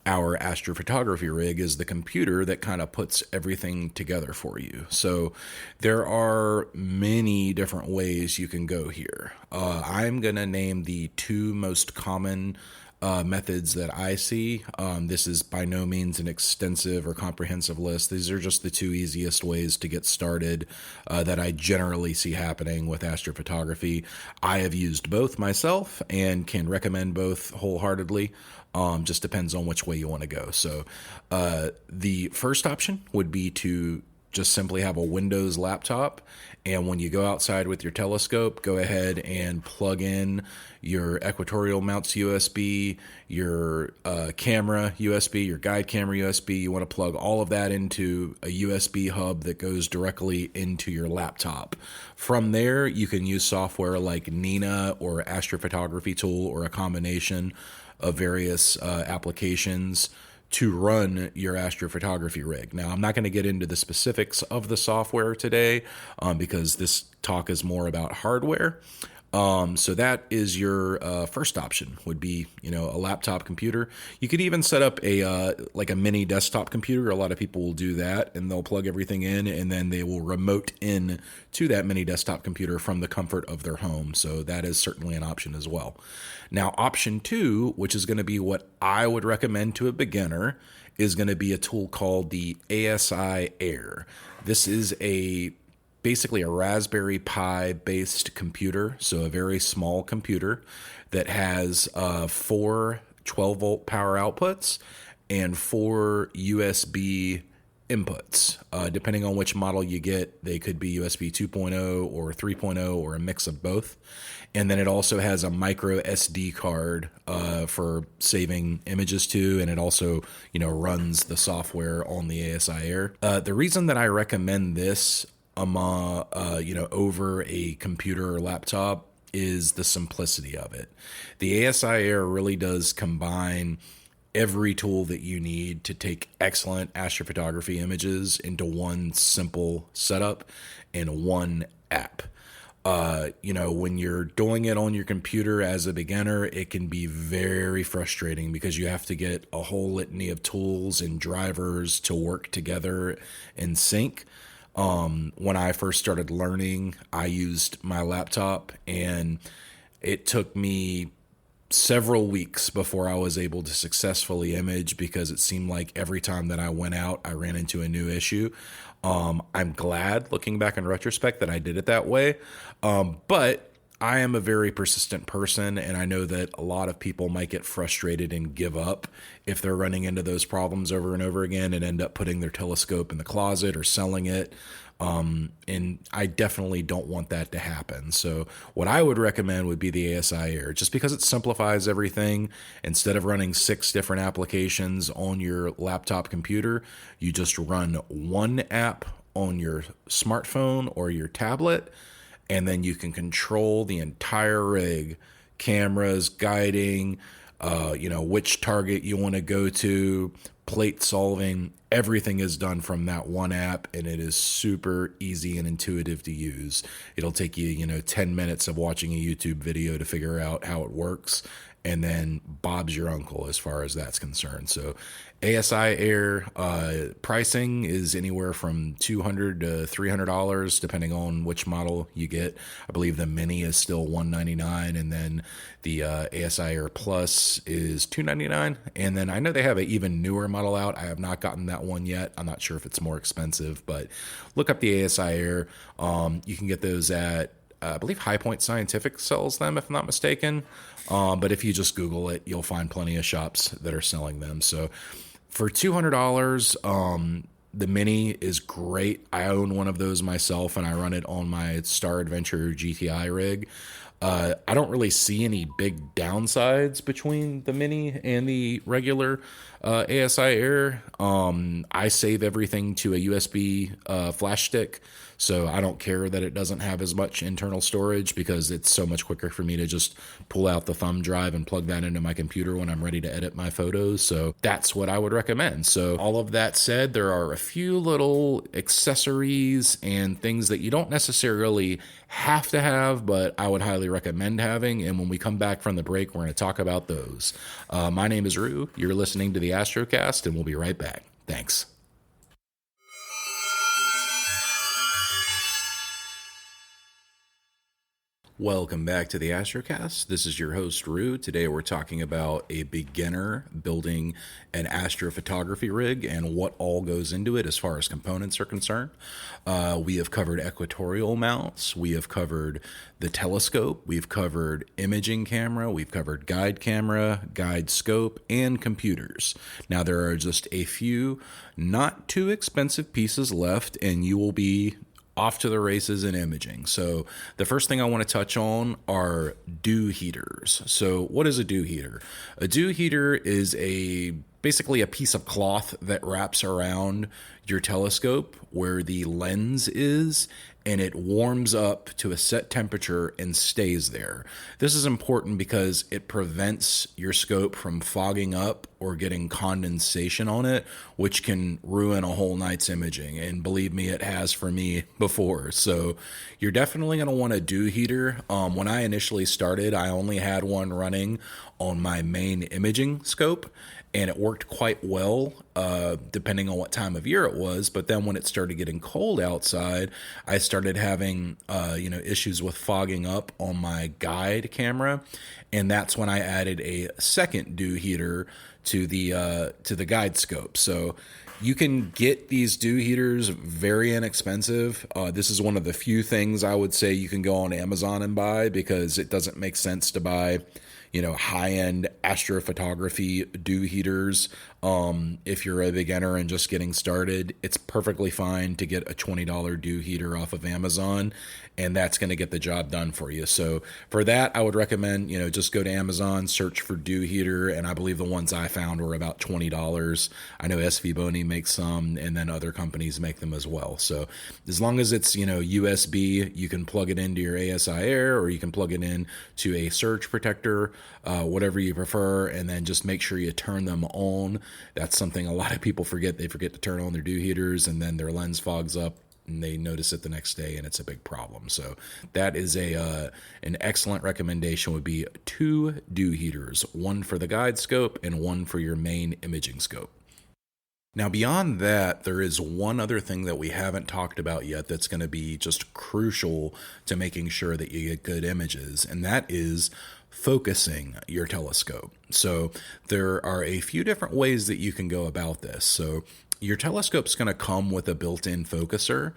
our astrophotography rig, is the computer that kind of puts everything together for you. So there are many different ways you can go here. I'm going to name the two most common methods that I see. This is by no means an extensive or comprehensive list. These are just the two easiest ways to get started that I generally see happening with astrophotography. I have used both myself and can recommend both wholeheartedly. Just depends on which way you want to go. So the first option would be to just simply have a Windows laptop, and when you go outside with your telescope, go ahead and plug in your equatorial mounts USB, your camera USB, your guide camera USB. You want to plug all of that into a USB hub that goes directly into your laptop. From there, you can use software like Nina or Astrophotography Tool, or a combination of various applications to run your astrophotography rig. Now, I'm not going to get into the specifics of the software today because this talk is more about hardware. So that is your first option would be, a laptop computer. You could even set up a like a mini desktop computer. A lot of people will do that, and they'll plug everything in, and then they will remote in to that mini desktop computer from the comfort of their home. So that is certainly an option as well. Now, option two, which is going to be what I would recommend to a beginner, is going to be a tool called the ASI Air. This is basically a Raspberry Pi based computer, so a very small computer that has four 12-volt power outputs and four USB inputs. Depending on which model you get, they could be USB 2.0 or 3.0 or a mix of both. And then it also has a micro SD card for saving images to, and it also, runs the software on the ASI Air. The reason that I recommend this over a computer or laptop is the simplicity of it. The ASI Air really does combine every tool that you need to take excellent astrophotography images into one simple setup and one app. When you're doing it on your computer as a beginner, it can be very frustrating because you have to get a whole litany of tools and drivers to work together in sync. When I first started learning, I used my laptop, and it took me several weeks before I was able to successfully image because it seemed like every time that I went out, I ran into a new issue. I'm glad, looking back in retrospect, that I did it that way. But I am a very persistent person, and I know that a lot of people might get frustrated and give up if they're running into those problems over and over again and end up putting their telescope in the closet or selling it. And I definitely don't want that to happen. So what I would recommend would be the ASI Air, just because it simplifies everything. Instead of running 6 different applications on your laptop computer, you just run one app on your smartphone or your tablet, and then you can control the entire rig, cameras, guiding, which target you want to go to, plate solving. Everything is done from that one app, and it is super easy and intuitive to use. It'll take you, 10 minutes of watching a YouTube video to figure out how it works, and then Bob's your uncle as far as that's concerned. So ASI Air pricing is anywhere from $200 to $300 depending on which model you get. I believe the Mini is still $199, and then the ASI Air Plus is $299. And then I know they have an even newer model out. I have not gotten that one yet. I'm not sure if it's more expensive, but look up the ASI Air. You can get those at I believe High Point Scientific sells them, if I'm not mistaken. But if you just Google it, you'll find plenty of shops that are selling them. So for $200, the Mini is great. I own one of those myself, and I run it on my Star Adventure GTI rig. I don't really see any big downsides between the Mini and the regular ASI Air. I save everything to a USB flash stick, so I don't care that it doesn't have as much internal storage because it's so much quicker for me to just pull out the thumb drive and plug that into my computer when I'm ready to edit my photos. So that's what I would recommend. So all of that said, there are a few little accessories and things that you don't necessarily have to have, but I would highly recommend having. And when we come back from the break, we're going to talk about those. My name is Rue. You're listening to the Astrocast, and we'll be right back. Thanks. Welcome back to the Astrocast. This is your host, Rue. Today we're talking about a beginner building an astrophotography rig and what all goes into it as far as components are concerned. We have covered equatorial mounts. We have covered the telescope. We've covered imaging camera. We've covered guide camera, guide scope, and computers. Now there are just a few not too expensive pieces left, and you will be off to the races in imaging. So the first thing I want to touch on are dew heaters. So what is a dew heater? A dew heater is basically a piece of cloth that wraps around your telescope where the lens is, and it warms up to a set temperature and stays there. This is important because it prevents your scope from fogging up or getting condensation on it, which can ruin a whole night's imaging. And believe me, it has for me before. So you're definitely going to want a dew heater. When I initially started, I only had one running on my main imaging scope, and it worked quite well, depending on what time of year it was. But then when it started getting cold outside, I started having, issues with fogging up on my guide camera, and that's when I added a second dew heater to the guide scope. So you can get these dew heaters very inexpensive. This is one of the few things I would say you can go on Amazon and buy, because it doesn't make sense to buy high-end astrophotography dew heaters. If you're a beginner and just getting started, it's perfectly fine to get a $20 dew heater off of Amazon, and that's going to get the job done for you. So for that, I would recommend, just go to Amazon, search for dew heater, and I believe the ones I found were about $20. I know SV Boni makes some, and then other companies make them as well. So as long as it's, USB, you can plug it into your ASI Air, or you can plug it in to a surge protector, whatever you prefer, and then just make sure you turn them on. That's something a lot of people forget. They forget to turn on their dew heaters, and then their lens fogs up, and they notice it the next day, and it's a big problem. So that is an excellent recommendation, would be 2 dew heaters, one for the guide scope and one for your main imaging scope. Now, beyond that, there is one other thing that we haven't talked about yet that's going to be just crucial to making sure that you get good images, and that is focusing your telescope. So there are a few different ways that you can go about this. So your telescope's going to come with a built-in focuser,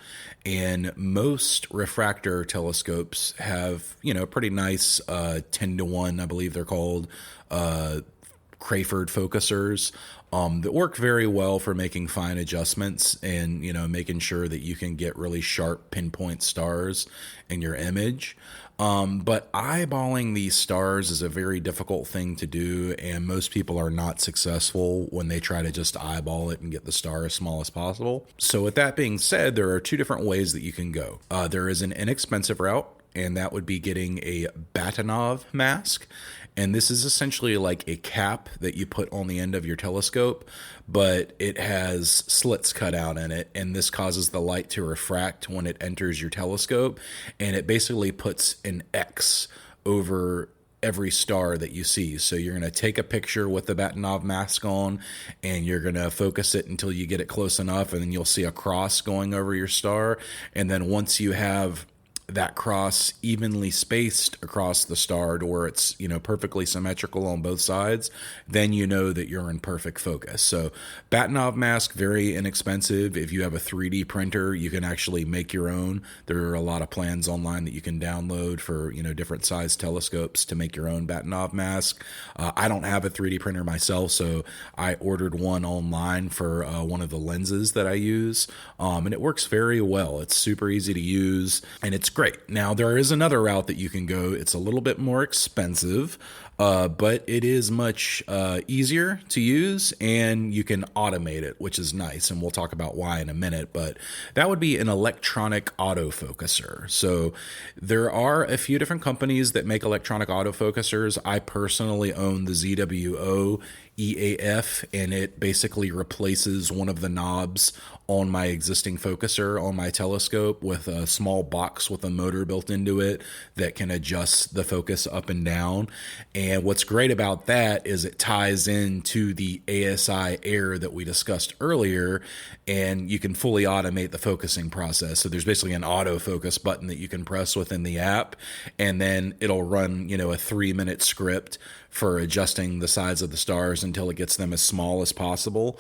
and most refractor telescopes have, pretty nice 10-to-1, I believe they're called, Crayford focusers, that work very well for making fine adjustments and, making sure that you can get really sharp pinpoint stars in your image. But eyeballing these stars is a very difficult thing to do, and most people are not successful when they try to just eyeball it and get the star as small as possible. So with that being said, there are 2 different ways that you can go. There is an inexpensive route, and that would be getting a Batinov mask. And this is essentially like a cap that you put on the end of your telescope, but it has slits cut out in it, and this causes the light to refract when it enters your telescope, and it basically puts an X over every star that you see. So you're going to take a picture with the Batinov mask on, and you're going to focus it until you get it close enough, and then you'll see a cross going over your star. And then once you have that cross evenly spaced across the star to where it's, perfectly symmetrical on both sides, then you know that you're in perfect focus. So Batinov mask, very inexpensive. If you have a 3D printer, you can actually make your own. There are a lot of plans online that you can download for, different size telescopes to make your own Batinov mask. I don't have a 3D printer myself, so I ordered one online for one of the lenses that I use, and it works very well. It's super easy to use, and it's great. Now, there is another route that you can go. It's a little bit more expensive, but it is much easier to use, and you can automate it, which is nice, and we'll talk about why in a minute. But that would be an electronic autofocuser. So there are a few different companies that make electronic autofocusers. I personally own the ZWO EAF, and it basically replaces one of the knobs on my existing focuser on my telescope with a small box with a motor built into it that can adjust the focus up and down. And what's great about that is it ties into the ASI Air that we discussed earlier, and you can fully automate the focusing process. So there's basically an autofocus button that you can press within the app, and then it'll run, a 3-minute script for adjusting the size of the stars until it gets them as small as possible,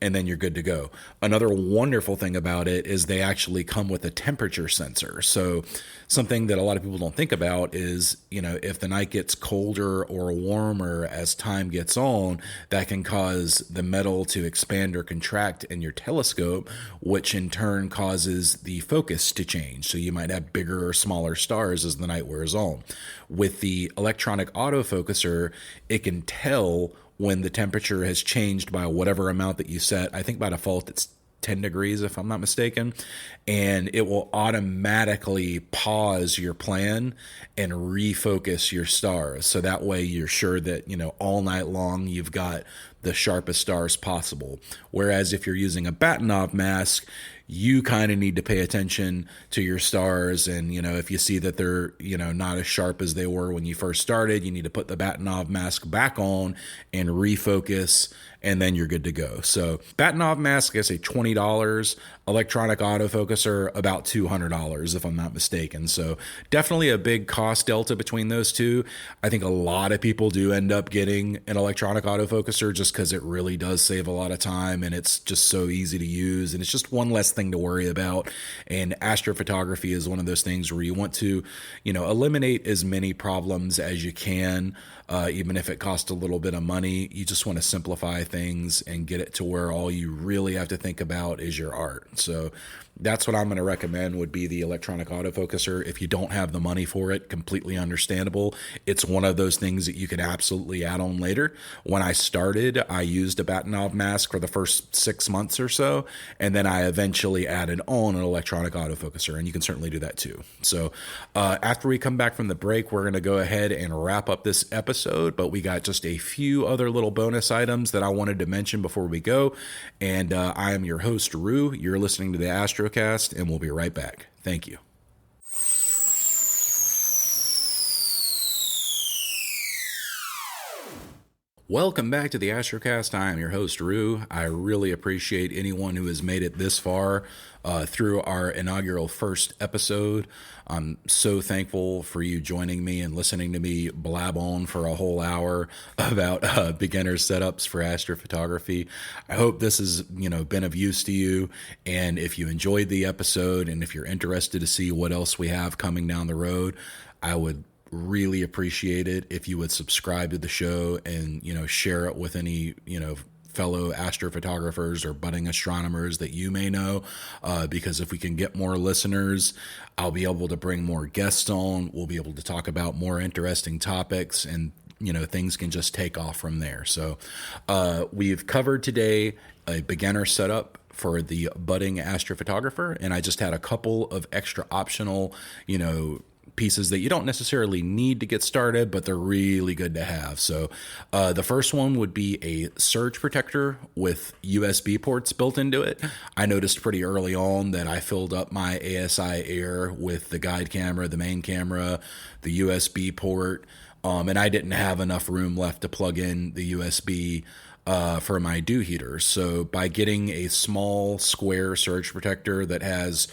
and then you're good to go. Another wonderful thing about it is they actually come with a temperature sensor. So something that a lot of people don't think about is, if the night gets colder or warmer as time gets on, that can cause the metal to expand or contract in your telescope, which in turn causes the focus to change. So you might have bigger or smaller stars as the night wears on. With the electronic autofocuser, it can tell when the temperature has changed by whatever amount that you set. I think by default it's 10 degrees, if I'm not mistaken, and it will automatically pause your plan and refocus your stars. So that way you're sure that, all night long you've got the sharpest stars possible. Whereas if you're using a Batinov mask, you kind of need to pay attention to your stars. And, if you see that they're, not as sharp as they were when you first started, you need to put the Batinov mask back on and refocus, and then you're good to go. So Batinov mask is a $20, electronic autofocuser about $200, if I'm not mistaken. So definitely a big cost delta between those two. I think a lot of people do end up getting an electronic autofocuser just because it really does save a lot of time, and it's just so easy to use, and it's just one less thing to worry about. And astrophotography is one of those things where you want to, eliminate as many problems as you can, even if it costs a little bit of money. You just want to simplify things and get it to where all you really have to think about is your art. So that's what I'm going to recommend, would be the electronic autofocuser. If you don't have the money for it, completely understandable. It's one of those things that you can absolutely add on later. When I started, I used a Batinov mask for the first 6 months or so, and then I eventually added on an electronic autofocuser, and you can certainly do that too. So after we come back from the break, we're going to go ahead and wrap up this episode, but we got just a few other little bonus items that I wanted to mention before we go. And I am your host, Rue. You're listening to the Astrocast, and we'll be right back. Thank you. Welcome back to the Astrocast. I am your host, Rue. I really appreciate anyone who has made it this far through our inaugural first episode. I'm so thankful for you joining me and listening to me blab on for a whole hour about beginner setups for astrophotography. I hope this has, been of use to you. And if you enjoyed the episode, and if you're interested to see what else we have coming down the road, I would really appreciate it if you would subscribe to the show and, share it with any, fellow astrophotographers or budding astronomers that you may know, because if we can get more listeners, I'll be able to bring more guests on. We'll be able to talk about more interesting topics, and things can just take off from there. So we've covered today a beginner setup for the budding astrophotographer, and I just had a couple of extra optional, pieces that you don't necessarily need to get started, but they're really good to have. So the first one would be a surge protector with USB ports built into it. I noticed pretty early on that I filled up my ASI Air with the guide camera, the main camera, the USB port, and I didn't have enough room left to plug in the USB for my dew heater. So by getting a small square surge protector that has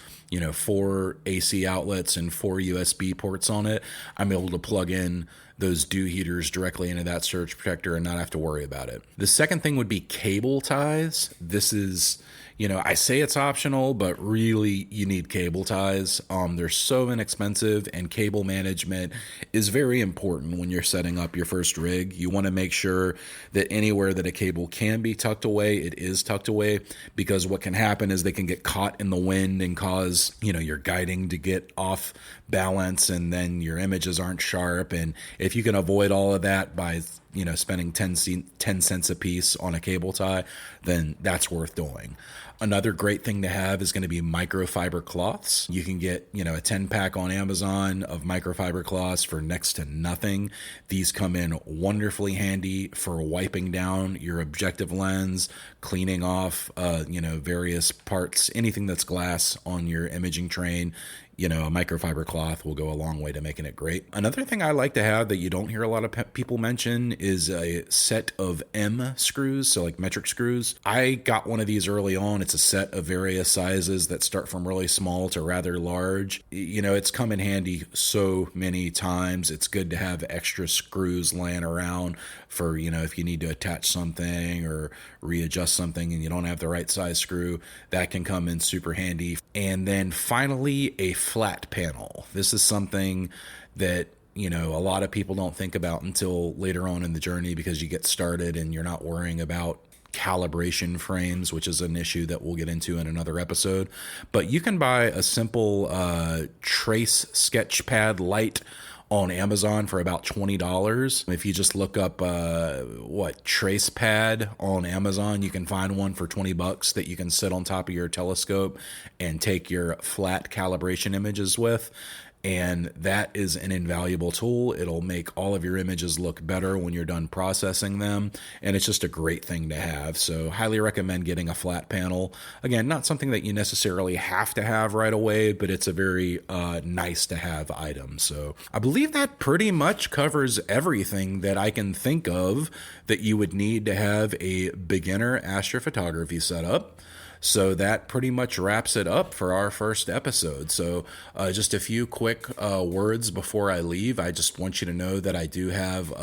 4 AC outlets and 4 USB ports on it, I'm able to plug in those dew heaters directly into that surge protector and not have to worry about it. The second thing would be cable ties. This is, I say it's optional, but really you need cable ties. They're so inexpensive, and cable management is very important when you're setting up your first rig. You want to make sure that anywhere that a cable can be tucked away, it is tucked away, because what can happen is they can get caught in the wind and cause, your guiding to get off balance, and then your images aren't sharp. And if you can avoid all of that by spending 10 cents a piece on a cable tie, then that's worth doing. Another great thing to have is going to be microfiber cloths. You can get, a 10-pack on Amazon of microfiber cloths for next to nothing. These come in wonderfully handy for wiping down your objective lens, cleaning off, various parts, anything that's glass on your imaging train. A microfiber cloth will go a long way to making it great. Another thing I like to have that you don't hear a lot of people mention is a set of M screws, so like metric screws. I got one of these early on. It's a set of various sizes that start from really small to rather large. It's come in handy so many times. It's good to have extra screws laying around for, if you need to attach something or readjust something and you don't have the right size screw, that can come in super handy. And then finally, a flat panel. This is something that, a lot of people don't think about until later on in the journey, because you get started and you're not worrying about calibration frames, which is an issue that we'll get into in another episode. But you can buy a simple trace sketch pad light on Amazon for about $20. If you just look up trace pad on Amazon, you can find one for $20 that you can sit on top of your telescope and take your flat calibration images with. And that is an invaluable tool. It'll make all of your images look better when you're done processing them. And it's just a great thing to have. So highly recommend getting a flat panel. Again, not something that you necessarily have to have right away, but it's a very nice to have item. So I believe that pretty much covers everything that I can think of that you would need to have a beginner astrophotography setup. So that pretty much wraps it up for our first episode. So just a few quick words before I leave. I just want you to know that I do have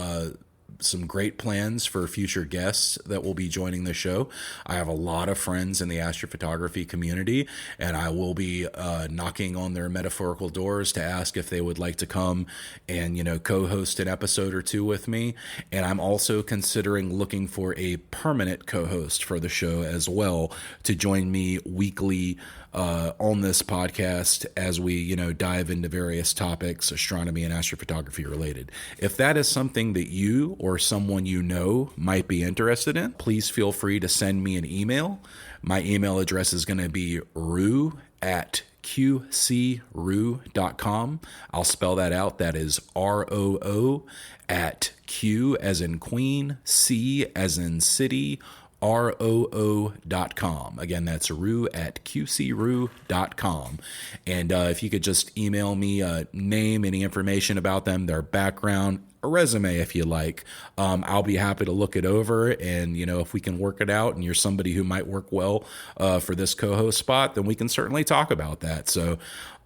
some great plans for future guests that will be joining the show. I have a lot of friends in the astrophotography community, and I will be knocking on their metaphorical doors to ask if they would like to come and, co-host an episode or two with me. And I'm also considering looking for a permanent co-host for the show as well to join me weekly on this podcast as we, dive into various topics, astronomy and astrophotography related. If that is something that you or someone you know might be interested in, please feel free to send me an email. My email address is going to be roo@qcroo.com. I'll spell that out. That is ROO at Q as in Queen, C as in City, ROO.com. Again, that's roo@qcroo.com. And if you could just email me a name, any information about them, their background, a resume if you like, I'll be happy to look it over. And, if we can work it out and you're somebody who might work well for this co-host spot, then we can certainly talk about that. So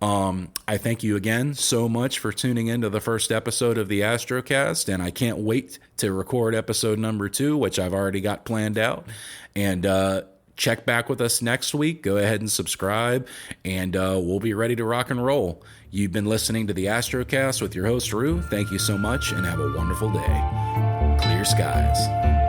I thank you again so much for tuning into the first episode of the Astrocast, and I can't wait to record episode number 2, which I've already got planned out. And check back with us next week. Go ahead and subscribe, and we'll be ready to rock and roll. You've been listening to the Astrocast with your host, Roo. Thank you so much, and have a wonderful day. Clear skies.